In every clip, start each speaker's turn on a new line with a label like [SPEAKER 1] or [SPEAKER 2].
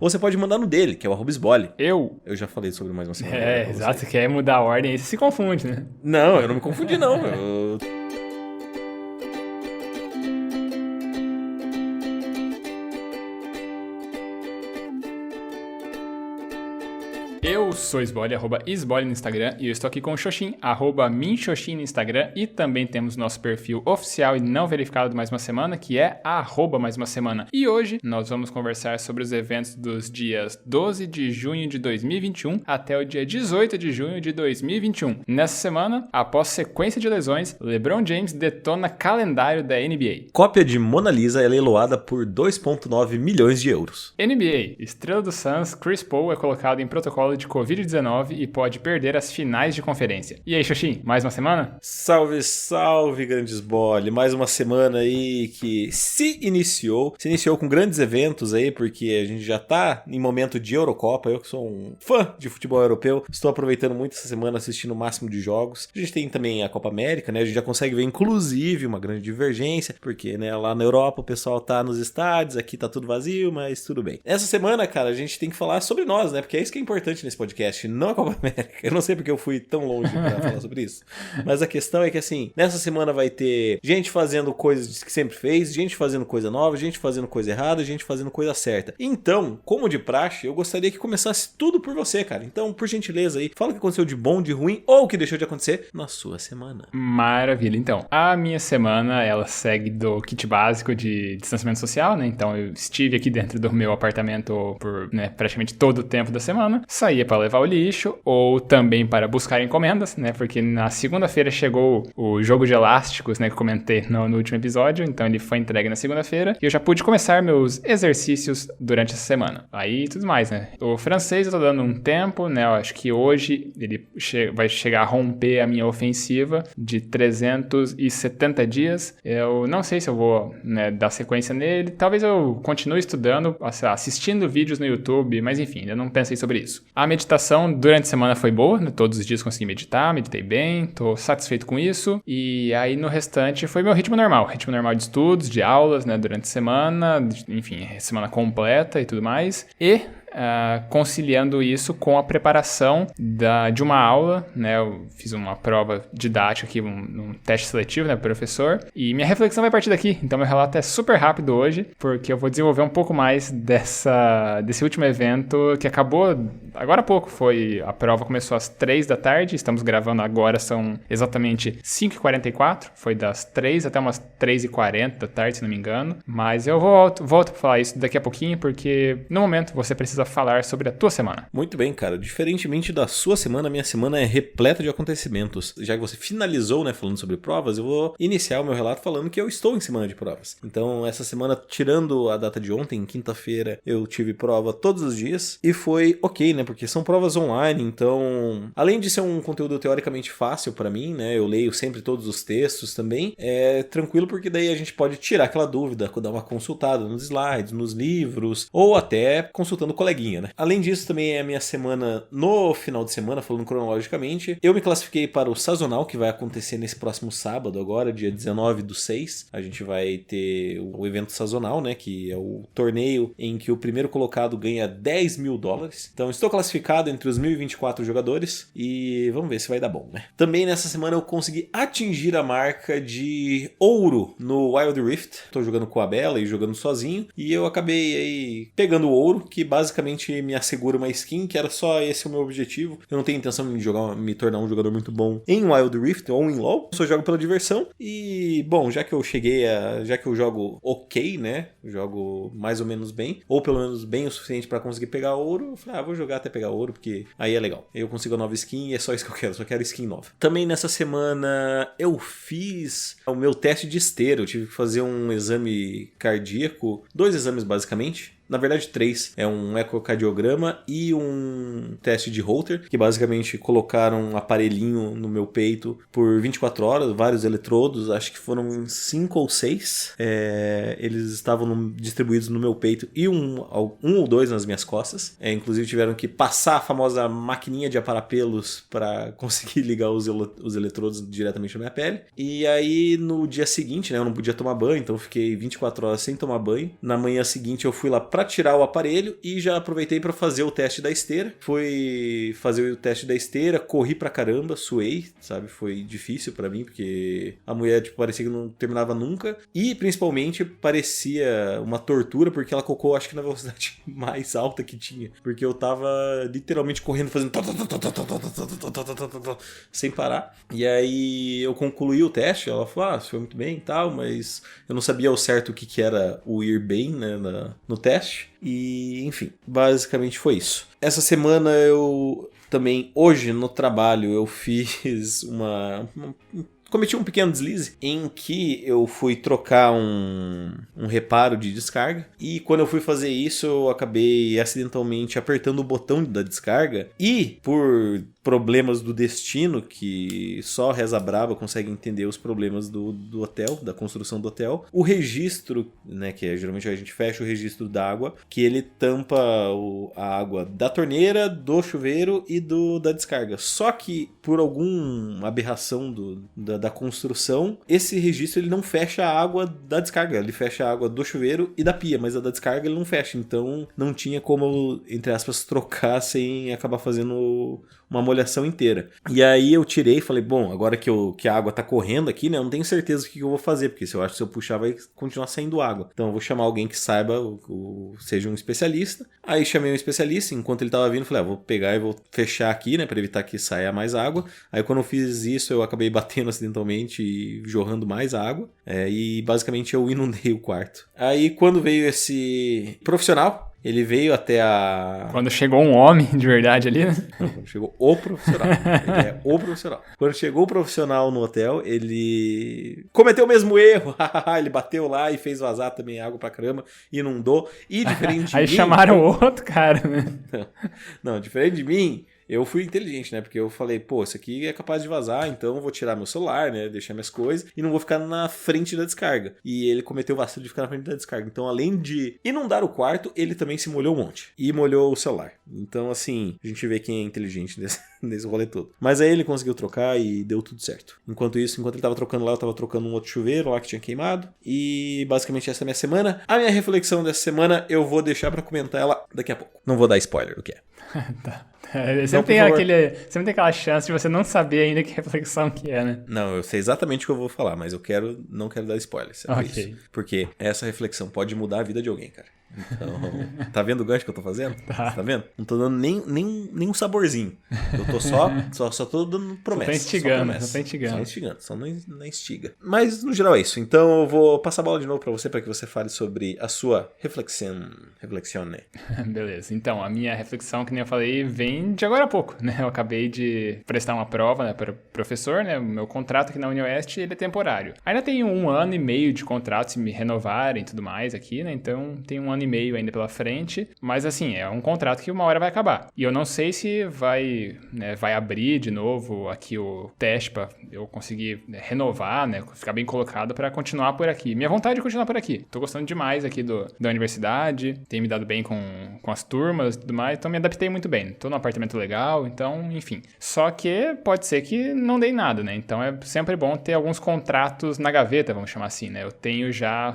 [SPEAKER 1] ou você pode mandar no dele, que é o @sbole.
[SPEAKER 2] Eu
[SPEAKER 1] já falei sobre mais uma semana.
[SPEAKER 2] Exato, você quer mudar a ordem, aí você se confunde, né?
[SPEAKER 1] Não, eu não me confundi não.
[SPEAKER 2] Eu sou Sbole, @Sbole no Instagram, e eu estou aqui com o Xoxin, @minxoxin no Instagram, e também temos nosso perfil oficial e não verificado de Mais Uma Semana, que é @Mais Uma Semana. E hoje nós vamos conversar sobre os eventos dos dias 12 de junho de 2021 até o dia 18 de junho de 2021. Nessa semana, após sequência de lesões, LeBron James detona calendário da NBA.
[SPEAKER 1] Cópia de Mona Lisa é leiloada por 2,9 milhões de euros.
[SPEAKER 2] NBA, estrela do Suns, Chris Paul é colocado em protocolo de Covid-19 e pode perder as finais de conferência. E aí, Xoxin, mais uma semana?
[SPEAKER 1] Salve, salve, grandes Sbole. Mais uma semana aí que se iniciou com grandes eventos aí, porque a gente já tá em momento de Eurocopa. Eu que sou um fã de futebol europeu, estou aproveitando muito essa semana assistindo o máximo de jogos. A gente tem também a Copa América, né? A gente já consegue ver, inclusive, uma grande divergência, porque, né, lá na Europa o pessoal tá nos estádios, aqui tá tudo vazio, mas tudo bem. Essa semana, cara, a gente tem que falar sobre nós, né? Porque é isso que é importante nesse podcast, não a Copa América. Eu não sei porque eu fui tão longe pra falar sobre isso. Mas a questão é que, assim, nessa semana vai ter gente fazendo coisas que sempre fez, gente fazendo coisa nova, gente fazendo coisa errada, gente fazendo coisa certa. Então, como de praxe, eu gostaria que começasse tudo por você, cara. Então, por gentileza aí, fala o que aconteceu de bom, de ruim ou o que deixou de acontecer na sua semana.
[SPEAKER 2] Maravilha. Então, a minha semana, ela segue do kit básico de distanciamento social, né? Então, eu estive aqui dentro do meu apartamento por, né, praticamente todo o tempo da semana. Saía para levar o lixo ou também para buscar encomendas, né? Porque na segunda-feira chegou o jogo de elásticos, né? Que eu comentei no último episódio. Então, ele foi entregue na segunda-feira e eu já pude começar meus exercícios durante essa semana. Aí, tudo mais, né? O francês eu tô dando um tempo, né? Eu acho que hoje ele vai chegar a romper a minha ofensiva de 370 dias. Eu não sei se eu vou, né, dar sequência nele. Talvez eu continue estudando, assistindo vídeos no YouTube, mas enfim, ainda não pensei sobre isso. A meditação durante a semana foi boa, né? Todos os dias consegui meditar, meditei bem, tô satisfeito com isso. E aí no restante foi meu ritmo normal de estudos, de aulas, né, durante a semana, enfim, semana completa e tudo mais. E conciliando isso com a preparação de uma aula, né? Eu fiz uma prova didática aqui, um teste seletivo, né, professor, e minha reflexão vai partir daqui. Então meu relato é super rápido hoje, porque eu vou desenvolver um pouco mais desse último evento que acabou agora há pouco. A prova começou às 3 da tarde, estamos gravando agora, são exatamente 5h44, foi das 3 até umas 3h40 da tarde, se não me engano, mas eu volto pra falar isso daqui a pouquinho, porque no momento você precisa falar sobre a tua semana.
[SPEAKER 1] Muito bem, cara. Diferentemente da sua semana, a minha semana é repleta de acontecimentos. Já que você finalizou, né, falando sobre provas, eu vou iniciar o meu relato falando que eu estou em semana de provas. Então, essa semana, tirando a data de ontem, quinta-feira, eu tive prova todos os dias e foi ok, né, porque são provas online, então, além de ser um conteúdo teoricamente fácil pra mim, né, eu leio sempre todos os textos também, é tranquilo porque daí a gente pode tirar aquela dúvida, dar uma consultada nos slides, nos livros, ou até consultando o coleguinha, né? Além disso, também é a minha semana no final de semana, falando cronologicamente. Eu me classifiquei para o sazonal, que vai acontecer nesse próximo sábado, agora, dia 19/6. A gente vai ter o evento sazonal, né? Que é o torneio em que o primeiro colocado ganha $10 mil. Então, estou classificado entre os 1.024 jogadores e vamos ver se vai dar bom, né? Também nessa semana eu consegui atingir a marca de ouro no Wild Rift. Estou jogando com a Bela e jogando sozinho e eu acabei aí pegando o ouro, que basicamente me assegura uma skin, que era só esse o meu objetivo. Eu não tenho intenção de me tornar um jogador muito bom em Wild Rift ou em LoL. Eu só jogo pela diversão. E, bom, já que eu jogo ok, né? Jogo mais ou menos bem, ou pelo menos bem o suficiente pra conseguir pegar ouro, eu falei, vou jogar até pegar ouro, porque aí é legal. Eu consigo a nova skin e é só isso que eu quero, só quero skin nova. Também nessa semana eu fiz o meu teste de esteira. Eu tive que fazer um exame cardíaco, 2 exames basicamente. Na verdade, 3. É um ecocardiograma e um teste de Holter, que basicamente colocaram um aparelhinho no meu peito por 24 horas, vários eletrodos, acho que foram 5 ou 6. Eles estavam distribuídos no meu peito e um ou 2 nas minhas costas. Inclusive tiveram que passar a famosa maquininha de aparapelos para conseguir ligar os eletrodos diretamente na minha pele. E aí, no dia seguinte, né, eu não podia tomar banho, então eu fiquei 24 horas sem tomar banho. Na manhã seguinte eu fui lá para tirar o aparelho e já aproveitei para fazer o teste da esteira. Fui fazer o teste da esteira, corri pra caramba, suei, sabe? Foi difícil para mim, porque a mulher, tipo, parecia que não terminava nunca. E, principalmente, parecia uma tortura, porque ela colocou, acho que na velocidade mais alta que tinha. Porque eu tava literalmente correndo, fazendo... sem parar. E aí eu concluí o teste, ela falou, foi muito bem e tal, mas eu não sabia ao certo o que era o ir bem, né, no teste. E, enfim, basicamente foi isso. Essa semana eu também, hoje no trabalho, eu fiz cometi um pequeno deslize em que eu fui trocar um reparo de descarga e quando eu fui fazer isso eu acabei acidentalmente apertando o botão da descarga e por problemas do destino, que só Reza Braba consegue entender os problemas do hotel, da construção do hotel, o registro, né, que geralmente a gente fecha o registro da água, que ele tampa a água da torneira, do chuveiro e da descarga. Só que por alguma aberração da construção, esse registro ele não fecha a água da descarga, ele fecha a água do chuveiro e da pia, mas a da descarga ele não fecha, então não tinha como, entre aspas, trocar sem acabar fazendo uma molhação inteira. E aí eu tirei e falei, bom, agora que a água tá correndo aqui, né, eu não tenho certeza o que eu vou fazer, porque se eu puxar vai continuar saindo água. Então eu vou chamar alguém que saiba, seja um especialista. Aí chamei um especialista, enquanto ele tava vindo, falei, vou pegar e vou fechar aqui, né, para evitar que saia mais água. Aí quando eu fiz isso, eu acabei batendo acidentalmente e jorrando mais água, e basicamente eu inundei o quarto. Aí quando veio esse profissional, ele veio até
[SPEAKER 2] Quando chegou um homem de verdade ali, né?
[SPEAKER 1] Não, quando chegou o profissional. Ele é o profissional. Quando chegou o profissional no hotel, ele cometeu o mesmo erro. Ele bateu lá e fez vazar também água pra caramba, inundou. E diferente de
[SPEAKER 2] Aí
[SPEAKER 1] mim...
[SPEAKER 2] chamaram outro cara, né?
[SPEAKER 1] Não, diferente de mim... Eu fui inteligente, né? Porque eu falei, isso aqui é capaz de vazar, então eu vou tirar meu celular, né? Deixar minhas coisas e não vou ficar na frente da descarga. E ele cometeu o vacilo de ficar na frente da descarga. Então, além de inundar o quarto, ele também se molhou um monte. E molhou o celular. Então, assim, a gente vê quem é inteligente nesse rolê todo. Mas aí ele conseguiu trocar e deu tudo certo. Enquanto ele tava trocando lá, eu tava trocando um outro chuveiro lá que tinha queimado. E basicamente essa é a minha semana. A minha reflexão dessa semana eu vou deixar pra comentar ela daqui a pouco. Não vou dar spoiler do que é.
[SPEAKER 2] Tá. Sempre tem aquela chance de você não saber ainda que reflexão que é, né?
[SPEAKER 1] Não, eu sei exatamente o que eu vou falar, mas não quero dar spoiler.
[SPEAKER 2] Ok.
[SPEAKER 1] Isso. Porque essa reflexão pode mudar a vida de alguém, cara. Então, tá vendo o gancho que eu tô fazendo? Tá vendo? Não tô dando nem um saborzinho. Eu tô só tô dando promessa.
[SPEAKER 2] Só tá instigando.
[SPEAKER 1] Só não instiga. Mas, no geral, é isso. Então, eu vou passar a bola de novo pra você, pra que você fale sobre a sua reflexione.
[SPEAKER 2] Beleza. Então, a minha reflexão, que nem eu falei, vem de agora a pouco, né? Eu acabei de prestar uma prova, né, para professor, né? O meu contrato aqui na UniOeste, ele é temporário. Ainda tenho 1 ano e meio de contrato, se me renovarem e tudo mais aqui, né? Então, tem 1 ano e meio ainda pela frente, mas assim, é um contrato que uma hora vai acabar. E eu não sei se vai abrir de novo aqui o teste para eu conseguir renovar, né, ficar bem colocado para continuar por aqui. Minha vontade é continuar por aqui. Tô gostando demais aqui da universidade, tem me dado bem com as turmas e tudo mais, então me adaptei muito bem. Tô num apartamento legal, então, enfim. Só que pode ser que não dê nada, né? Então é sempre bom ter alguns contratos na gaveta, vamos chamar assim, né? Eu tenho já,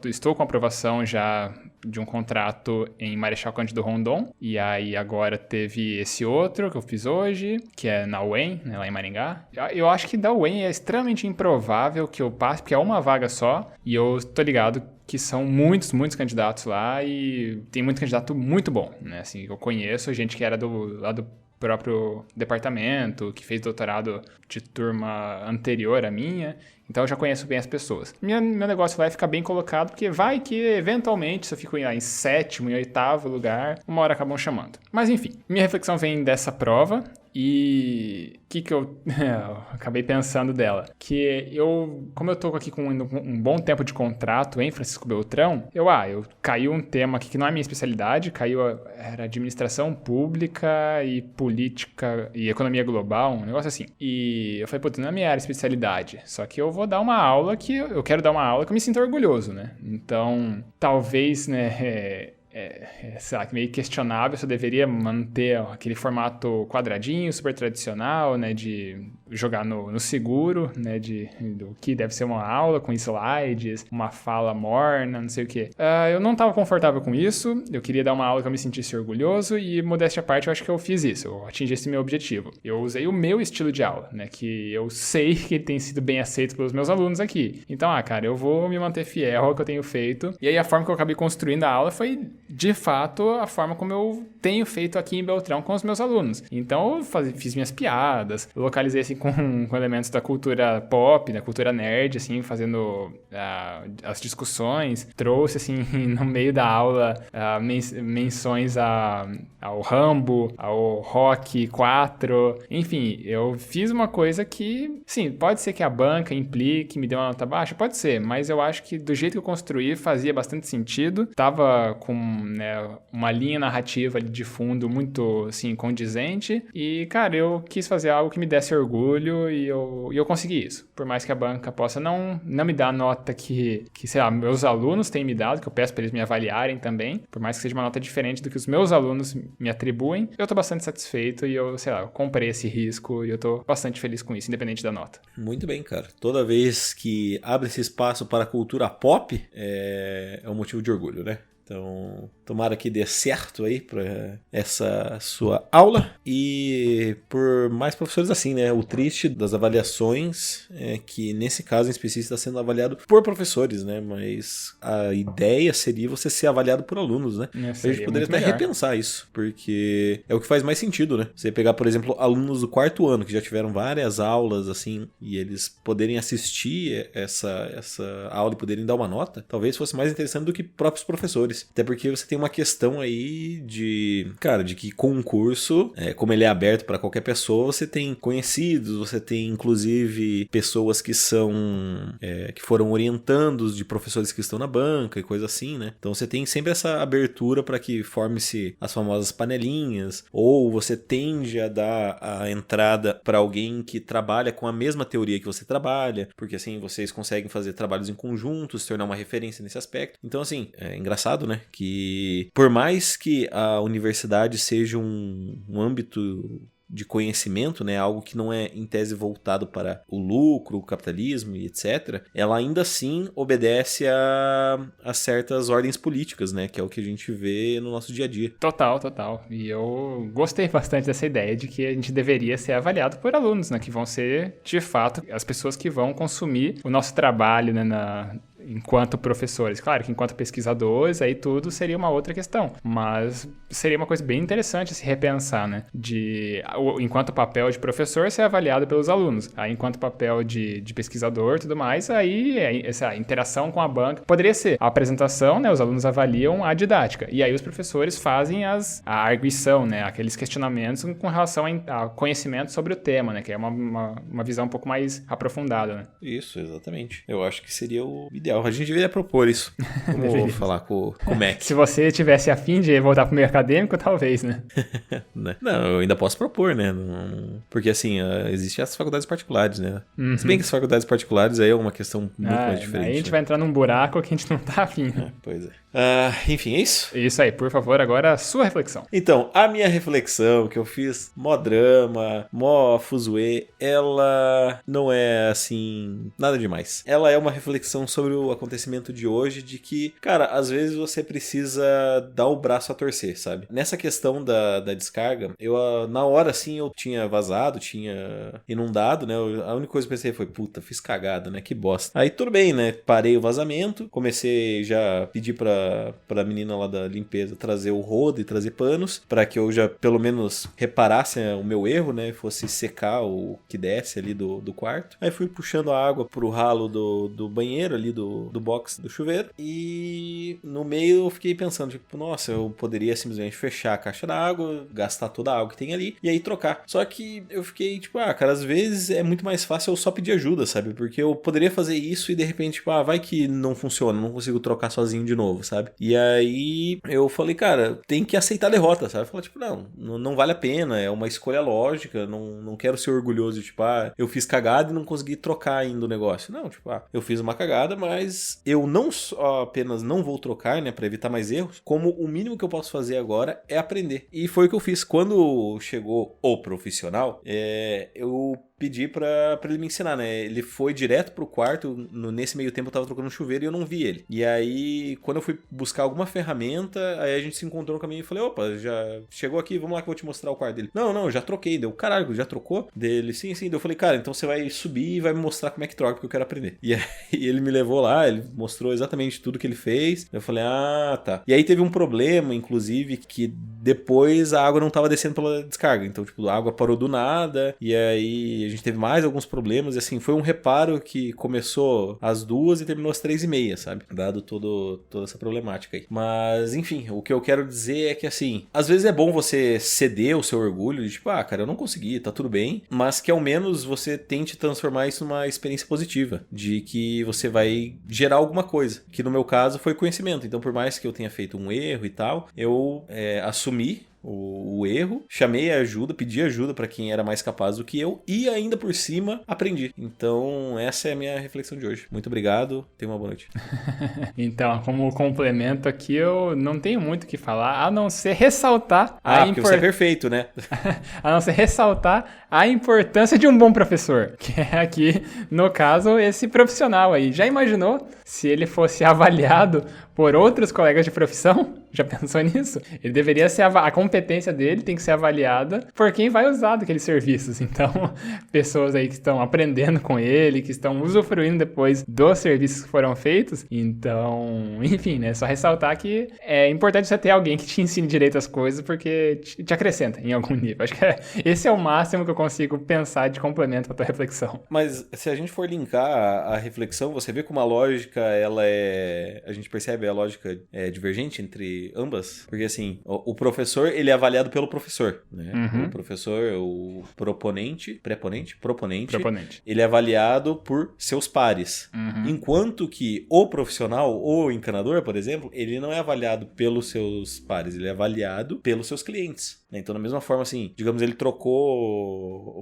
[SPEAKER 2] estou com aprovação já de um contrato em Marechal Cândido Rondon, e aí agora teve esse outro que eu fiz hoje, que é na UEM, né, lá em Maringá. Eu acho que da UEM é extremamente improvável que eu passe, porque é uma vaga só, e eu tô ligado que são muitos candidatos lá, e tem muito candidato muito bom, né, assim, eu conheço gente que era lá do próprio departamento, que fez doutorado de turma anterior à minha, então eu já conheço bem as pessoas. Meu negócio vai ficar bem colocado, porque vai que, eventualmente, se eu fico em 7º, em 8º lugar, uma hora acabam chamando. Mas enfim, minha reflexão vem dessa prova, e o que eu acabei pensando dela? Que como eu tô aqui com um bom tempo de contrato em Francisco Beltrão, caiu um tema aqui que não é minha especialidade, era administração pública e política e economia global, um negócio assim. E eu falei, não é minha área de especialidade, só que eu vou dar uma aula eu quero dar uma aula que eu me sinto orgulhoso, né? Então, talvez, né, sei lá, meio questionável se eu deveria manter aquele formato quadradinho, super tradicional, né, de jogar no seguro, né, do que deve ser uma aula com slides, uma fala morna, não sei o quê. Eu não estava confortável com isso, eu queria dar uma aula que eu me sentisse orgulhoso e, modéstia à parte, eu acho que eu fiz isso, eu atingi esse meu objetivo. Eu usei o meu estilo de aula, né, que eu sei que ele tem sido bem aceito pelos meus alunos aqui. Então, cara, eu vou me manter fiel ao que eu tenho feito. E aí a forma que eu acabei construindo a aula foi, de fato, a forma como eu tenho feito aqui em Beltrão com os meus alunos. Então, eu fiz minhas piadas, localizei assim com elementos da cultura pop, da cultura nerd, assim, fazendo as discussões, trouxe, assim, no meio da aula menções ao Rambo, ao Rock 4, enfim, eu fiz uma coisa que, sim, pode ser que a banca implique, me dê uma nota baixa, pode ser, mas eu acho que do jeito que eu construí fazia bastante sentido, tava com, né, uma linha narrativa ali de fundo muito, assim, condizente e, cara, eu quis fazer algo que me desse orgulho e eu consegui isso, por mais que a banca possa não me dar a nota que, sei lá, meus alunos têm me dado, que eu peço para eles me avaliarem também, por mais que seja uma nota diferente do que os meus alunos me atribuem, eu tô bastante satisfeito e eu, sei lá, eu comprei esse risco e eu tô bastante feliz com isso, independente da nota.
[SPEAKER 1] Muito bem, cara. Toda vez que abre esse espaço para a cultura pop, é um motivo de orgulho, né? Então, tomara que dê certo aí para essa sua aula. E por mais professores assim, né? O triste das avaliações é que nesse caso em específico está sendo avaliado por professores, né? Mas a ideia seria você ser avaliado por alunos, né? A gente poderia até repensar isso, porque é o que faz mais sentido, né? Você pegar, por exemplo, alunos do 4º ano que já tiveram várias aulas assim e eles poderem assistir essa aula e poderem dar uma nota, talvez fosse mais interessante do que próprios professores. Até porque você tem uma questão aí de que concurso, como ele é aberto para qualquer pessoa, você tem conhecidos, você tem inclusive pessoas que que foram orientandos de professores que estão na banca e coisa assim, né? Então você tem sempre essa abertura para que forme-se as famosas panelinhas, ou você tende a dar a entrada para alguém que trabalha com a mesma teoria que você trabalha, porque assim vocês conseguem fazer trabalhos em conjunto, se tornar uma referência nesse aspecto. Então assim, é engraçado, né? Que por mais que a universidade seja um âmbito de conhecimento, né, algo que não é em tese voltado para o lucro, o capitalismo e etc., ela ainda assim obedece a certas ordens políticas, né, que é o que a gente vê no nosso dia a dia.
[SPEAKER 2] Total. E eu gostei bastante dessa ideia de que a gente deveria ser avaliado por alunos, né, que vão ser, de fato, as pessoas que vão consumir o nosso trabalho, né, enquanto professores. Claro que enquanto pesquisadores, aí tudo seria uma outra questão, mas seria uma coisa bem interessante se repensar, né? Enquanto papel de professor ser avaliado pelos alunos, aí enquanto papel de pesquisador e tudo mais, aí essa interação com a banca poderia ser a apresentação, né? Os alunos avaliam a didática, e aí os professores fazem a arguição, né? Aqueles questionamentos com relação a conhecimento sobre o tema, né? Que é uma visão um pouco mais aprofundada, né?
[SPEAKER 1] Isso, exatamente. Eu acho que seria o ideal. A gente deveria propor isso. Vou falar com o Mac.
[SPEAKER 2] Se você tivesse a fim de voltar pro meio acadêmico, talvez, né?
[SPEAKER 1] Não, eu ainda posso propor, né? Porque assim, existem as faculdades particulares, né? Uhum. Se bem que as faculdades particulares aí é uma questão muito mais diferente.
[SPEAKER 2] Aí a gente vai entrar num buraco que a gente não tá afim, né?
[SPEAKER 1] Pois é. Enfim, é isso?
[SPEAKER 2] Isso aí, por favor, agora a sua reflexão.
[SPEAKER 1] Então, a minha reflexão que eu fiz, mó drama, mó fuzuê, ela não é assim, nada demais. Ela é uma reflexão sobre o acontecimento de hoje, de que, cara, às vezes você precisa dar o braço a torcer, sabe? Nessa questão da descarga, na hora assim eu tinha vazado, tinha inundado, né? A única coisa que eu pensei foi, puta, fiz cagada, né? Que bosta. Aí tudo bem, né? Parei o vazamento, comecei já a pedir pra menina lá da limpeza trazer o rodo e trazer panos, pra que eu já pelo menos reparasse o meu erro, né? Fosse secar o que desce ali do quarto. Aí fui puxando a água pro ralo do banheiro ali, do box do chuveiro, e no meio eu fiquei pensando, tipo, nossa, eu poderia simplesmente fechar a caixa d'água, gastar toda a água que tem ali e aí trocar. Só que eu fiquei tipo, cara, às vezes é muito mais fácil eu só pedir ajuda, sabe? Porque eu poderia fazer isso e de repente, tipo, vai que não funciona, não consigo trocar sozinho de novo, sabe? E aí eu falei, cara, tem que aceitar a derrota, sabe? Eu falei, tipo, não vale a pena, é uma escolha lógica, não quero ser orgulhoso, tipo, eu fiz cagada e não consegui trocar ainda o negócio. Não, tipo, eu fiz uma cagada, mas mas eu não só apenas não vou trocar, né, pra evitar mais erros, como o mínimo que eu posso fazer agora é aprender. E foi o que eu fiz. Quando chegou o profissional, eu pedi pra ele me ensinar, né? Ele foi direto pro quarto, nesse meio tempo eu tava trocando um chuveiro e eu não vi ele. E aí, quando eu fui buscar alguma ferramenta, aí a gente se encontrou no caminho e falei, opa, já chegou aqui, vamos lá que eu vou te mostrar o quarto dele. Não, já troquei. Deu, caralho, já trocou? Dele, sim. Daí eu falei, cara, então você vai subir e vai me mostrar como é que troca, porque eu quero aprender. E aí ele me levou lá, ele mostrou exatamente tudo que ele fez. Eu falei, tá. E aí teve um problema, inclusive, que depois a água não tava descendo pela descarga. Então, tipo, a água parou do nada, e aí a gente teve mais alguns problemas, e assim, foi um reparo que começou às 2 e terminou às 3:30, sabe? Dado toda essa problemática aí. Mas, enfim, o que eu quero dizer é que, assim, às vezes é bom você ceder o seu orgulho, de tipo, cara, eu não consegui, tá tudo bem, mas que ao menos você tente transformar isso numa experiência positiva, de que você vai gerar alguma coisa, que no meu caso foi conhecimento. Então, por mais que eu tenha feito um erro e tal, eu assumi o erro, chamei a ajuda, pedi ajuda pra quem era mais capaz do que eu e ainda por cima aprendi. Então essa é a minha reflexão de hoje. Muito obrigado, tenha uma boa noite.
[SPEAKER 2] Então, como complemento aqui, eu não tenho muito o que falar, a não ser ressaltar
[SPEAKER 1] porque você é perfeito, né?
[SPEAKER 2] A não ser ressaltar a importância de um bom professor, que é aqui, no caso, esse profissional aí. Já imaginou se ele fosse avaliado por outros colegas de profissão? Já pensou nisso? Ele deveria ser a competência dele tem que ser avaliada por quem vai usar daqueles serviços. Então, pessoas aí que estão aprendendo com ele, que estão usufruindo depois dos serviços que foram feitos. Então, enfim, né? Só ressaltar que é importante você ter alguém que te ensine direito as coisas, porque te acrescenta em algum nível. Acho que esse é o máximo que eu consigo pensar de complemento para tua reflexão.
[SPEAKER 1] Mas se a gente for linkar a reflexão, você vê como a lógica, a gente percebe a lógica divergente entre ambas, porque assim, o professor, ele é avaliado pelo professor, né?
[SPEAKER 2] Uhum.
[SPEAKER 1] O professor, o proponente, proponente, ele é avaliado por seus pares.
[SPEAKER 2] Uhum.
[SPEAKER 1] Enquanto que o profissional, o encanador, por exemplo, ele não é avaliado pelos seus pares, ele é avaliado pelos seus clientes. Então, da mesma forma, assim, digamos, ele trocou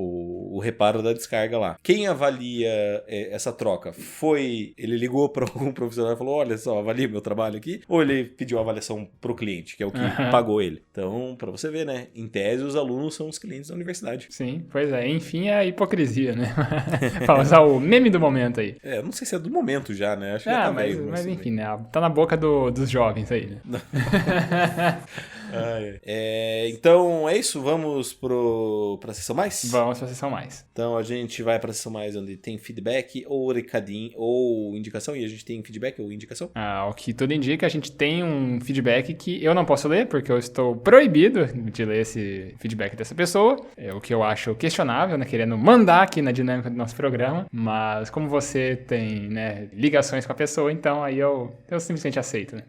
[SPEAKER 1] o reparo da descarga lá. Quem avalia essa troca foi... Ele ligou para algum profissional e falou, olha só, avalia meu trabalho aqui. Ou ele pediu a avaliação pro cliente, que é o que pagou ele. Então, para você ver, né? Em tese, os alunos são os clientes da universidade.
[SPEAKER 2] Sim, pois é. Enfim, é a hipocrisia, né? Pra usar o meme do momento aí.
[SPEAKER 1] Eu não sei se é do momento já, né? Acho que já tá velho.
[SPEAKER 2] Mas enfim, né? Tá na boca dos jovens aí, né?
[SPEAKER 1] Então é isso, vamos pra sessão mais?
[SPEAKER 2] Vamos pra sessão mais.
[SPEAKER 1] Então a gente vai pra sessão mais onde tem feedback ou recadinho ou indicação, e a gente tem feedback ou indicação?
[SPEAKER 2] O que tudo indica, a gente tem um feedback que eu não posso ler, porque eu estou proibido de ler esse feedback dessa pessoa, o que eu acho questionável, né, querendo mandar aqui na dinâmica do nosso programa, mas como você tem, né, ligações com a pessoa, então aí eu simplesmente aceito, né?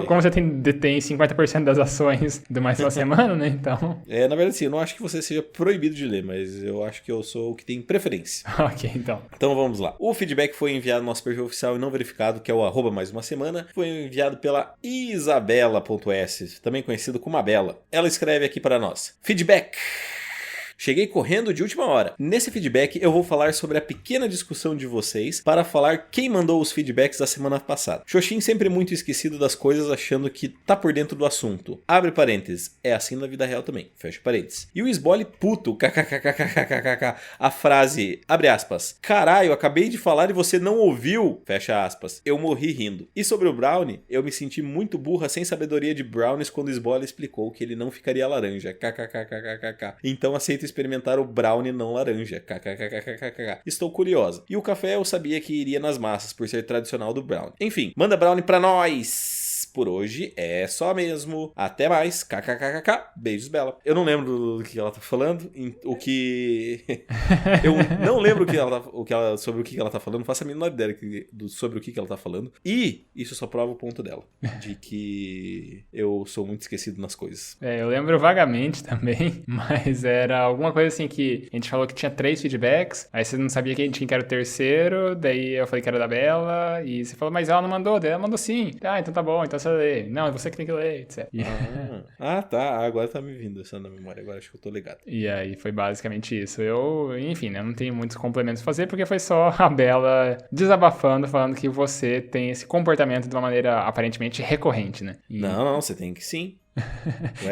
[SPEAKER 2] Como você detém 50% das ações do Mais Uma Semana, né? Então...
[SPEAKER 1] na verdade, sim, eu não acho que você seja proibido de ler, mas eu acho que eu sou o que tem preferência.
[SPEAKER 2] Ok, então.
[SPEAKER 1] Então vamos lá. O feedback foi enviado no nosso perfil oficial e não verificado, que é o @mais uma semana. Foi enviado pela Isabela.s, também conhecido como Abela. Ela escreve aqui para nós. Feedback. Cheguei correndo de última hora. Nesse feedback eu vou falar sobre a pequena discussão de vocês para falar quem mandou os feedbacks da semana passada. Xoxin sempre muito esquecido das coisas, achando que tá por dentro do assunto. Abre parênteses. É assim na vida real também. Fecha parênteses. E o Sbole puto, kkkkkkkk. A frase, abre aspas, caralho, acabei de falar e você não ouviu, fecha aspas. Eu morri rindo. E sobre o Brownie, eu me senti muito burra sem sabedoria de Brownies quando o Sbole explicou que ele não ficaria laranja. Kkkkkk. Então aceito experimentar o brownie não laranja. Kkkkkk. Estou curiosa. E o café eu sabia que iria nas massas, por ser tradicional do brownie. Enfim, manda brownie pra nós! Por hoje é só mesmo. Até mais. Kkkk. Beijos, Bela. Eu não lembro do que ela tá falando. Eu não lembro sobre o que ela tá falando. Não faço a menor ideia sobre o que ela tá falando. E isso só prova o ponto dela. De que eu sou muito esquecido nas coisas.
[SPEAKER 2] Eu lembro vagamente também. Mas era alguma coisa assim que a gente falou que tinha 3 feedbacks. Aí você não sabia quem era o terceiro. Daí eu falei que era da Bela. E você falou, mas ela não mandou. Daí ela mandou sim. Então tá bom. Então você ler. Não, é você que tem que ler, etc.
[SPEAKER 1] Tá. Agora tá me vindo essa na memória. Agora acho que eu tô ligado.
[SPEAKER 2] E aí foi basicamente isso. Enfim, né, não tenho muitos complementos a fazer, porque foi só a Bela desabafando, falando que você tem esse comportamento de uma maneira aparentemente recorrente, né?
[SPEAKER 1] Não, você tem que sim.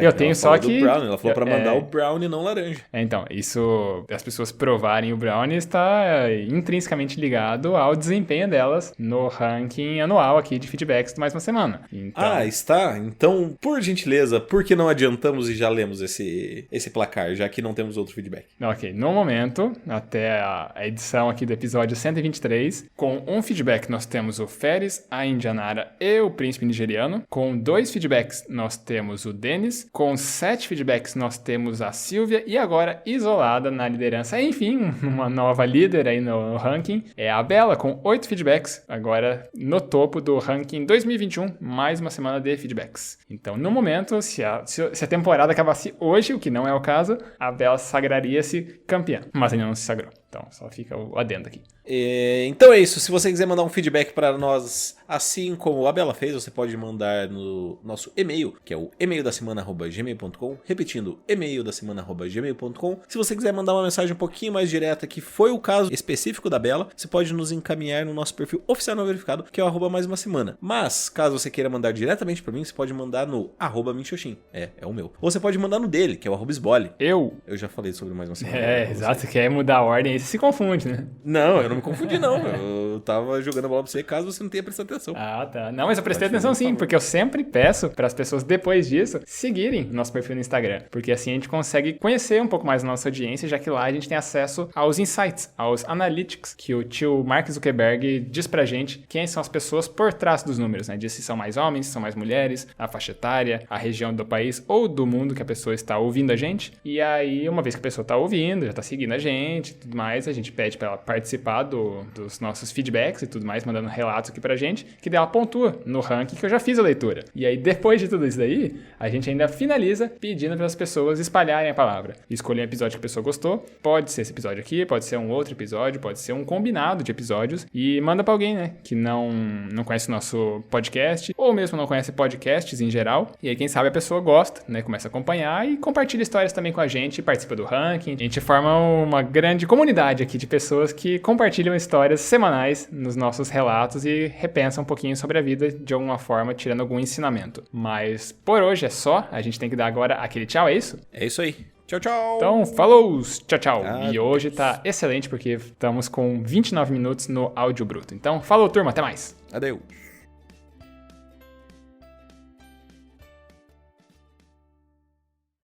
[SPEAKER 2] Eu tenho só que...
[SPEAKER 1] Ela falou pra mandar o brownie, não laranja.
[SPEAKER 2] Então, isso, as pessoas provarem o brownie está intrinsecamente ligado ao desempenho delas no ranking anual aqui de feedbacks de mais uma semana. Então...
[SPEAKER 1] Está? Então, por gentileza, por que não adiantamos e já lemos esse placar, já que não temos outro feedback?
[SPEAKER 2] Ok, no momento, até a edição aqui do episódio 123, com um feedback nós temos o Feres, a Indianara e o Príncipe Nigeriano. Com 2 feedbacks nós temos o Denis, com 7 feedbacks nós temos a Silvia e agora isolada na liderança, enfim, uma nova líder aí no ranking, é a Bela com 8 feedbacks, agora no topo do ranking 2021, mais uma semana de feedbacks. Então, no momento, se a temporada acabasse hoje, o que não é o caso, a Bela sagraria-se campeã, mas ainda não se sagrou. Então, só fica o adendo aqui.
[SPEAKER 1] Então é isso. Se você quiser mandar um feedback para nós, assim como a Bela fez, você pode mandar no nosso e-mail, que é o emaildasemana@gmail.com. Repetindo, emaildasemana@gmail.com. Se você quiser mandar uma mensagem um pouquinho mais direta, que foi o caso específico da Bela, você pode nos encaminhar no nosso perfil oficial não verificado, que é o @mais uma semana. Mas, caso você queira mandar diretamente para mim, você pode mandar no @minxoxin. É o meu. Ou você pode mandar no dele, que é o @sbole. Eu já falei sobre mais uma semana.
[SPEAKER 2] Exato. Você quer mudar a ordem, aí você se confunde, né?
[SPEAKER 1] Não, eu não me confundi, não. Eu tava jogando a bola pra você, caso você não tenha prestado atenção.
[SPEAKER 2] Tá. Não, mas eu prestei atenção sim, porque eu sempre peço para as pessoas, depois disso, seguirem nosso perfil no Instagram. Porque assim a gente consegue conhecer um pouco mais a nossa audiência, já que lá a gente tem acesso aos insights, aos analytics, que o tio Mark Zuckerberg diz pra gente quem são as pessoas por trás dos números, né? Diz se são mais homens, se são mais mulheres, a faixa etária, a região do país ou do mundo que a pessoa está ouvindo a gente. E aí, uma vez que a pessoa tá ouvindo, já tá seguindo a gente e tudo mais, a gente pede para ela participar dos nossos feedbacks e tudo mais, mandando relatos aqui pra gente, que daí ela pontua no ranking que eu já fiz a leitura. E aí, depois de tudo isso daí, a gente ainda finaliza pedindo para as pessoas espalharem a palavra. Escolher um episódio que a pessoa gostou, pode ser esse episódio aqui, pode ser um outro episódio, pode ser um combinado de episódios, e manda pra alguém, né, que não conhece o nosso podcast, ou mesmo não conhece podcasts em geral, e aí quem sabe a pessoa gosta, né, começa a acompanhar e compartilha histórias também com a gente, participa do ranking. A gente forma uma grande comunidade aqui de pessoas que compartilham histórias semanais nos nossos relatos e repensam um pouquinho sobre a vida de alguma forma, tirando algum ensinamento. Mas por hoje é só, a gente tem que dar agora aquele tchau, é isso?
[SPEAKER 1] É isso aí. Tchau, tchau.
[SPEAKER 2] Então, falou, tchau. E hoje tá excelente porque estamos com 29 minutos no áudio bruto. Então, falou, turma, até mais.
[SPEAKER 1] Adeus.